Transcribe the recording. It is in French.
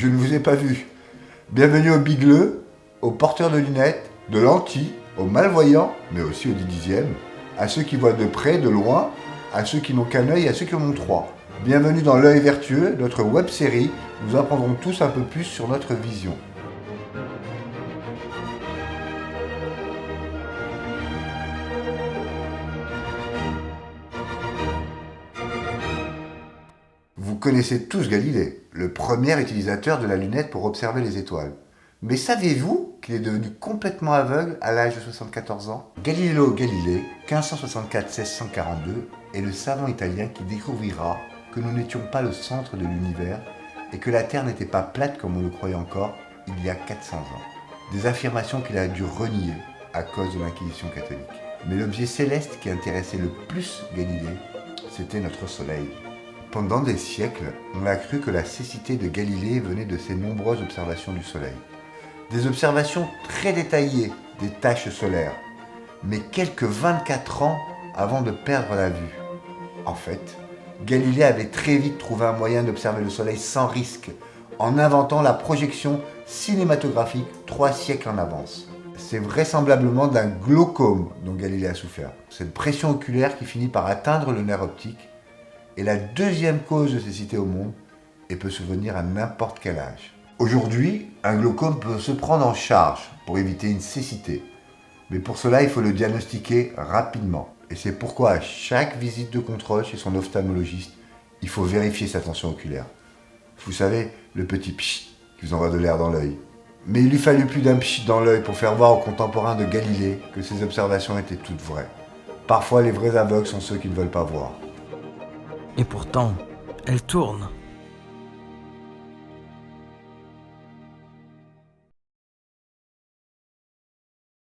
Je ne vous ai pas vu. Bienvenue aux bigleux, aux porteurs de lunettes, de lentilles, aux malvoyants, mais aussi aux 10e, à ceux qui voient de près, de loin, à ceux qui n'ont qu'un œil, à ceux qui en ont trois. Bienvenue dans L'œil vertueux, notre web-série. Nous apprendrons tous un peu plus sur notre vision. Vous connaissez tous Galilée, le premier utilisateur de la lunette pour observer les étoiles. Mais saviez-vous qu'il est devenu complètement aveugle à l'âge de 74 ans ? Galileo Galilei, 1564-1642, est le savant italien qui découvrira que nous n'étions pas le centre de l'univers et que la Terre n'était pas plate comme on le croyait encore il y a 400 ans. Des affirmations qu'il a dû renier à cause de l'Inquisition catholique. Mais l'objet céleste qui intéressait le plus Galilée, c'était notre Soleil. Pendant des siècles, on a cru que la cécité de Galilée venait de ses nombreuses observations du Soleil. Des observations très détaillées des taches solaires, mais quelques 24 ans avant de perdre la vue. En fait, Galilée avait très vite trouvé un moyen d'observer le Soleil sans risque, en inventant la projection cinématographique 3 siècles en avance. C'est vraisemblablement d'un glaucome dont Galilée a souffert. Cette pression oculaire qui finit par atteindre le nerf optique est la deuxième cause de cécité au monde et peut survenir à n'importe quel âge. Aujourd'hui, un glaucome peut se prendre en charge pour éviter une cécité. Mais pour cela, il faut le diagnostiquer rapidement. Et c'est pourquoi à chaque visite de contrôle chez son ophtalmologiste, il faut vérifier sa tension oculaire. Vous savez, le petit pchit qui vous envoie de l'air dans l'œil. Mais il lui fallut plus d'un pchit dans l'œil pour faire voir aux contemporains de Galilée que ses observations étaient toutes vraies. Parfois, les vrais aveugles sont ceux qui ne veulent pas voir. Et pourtant, elle tourne.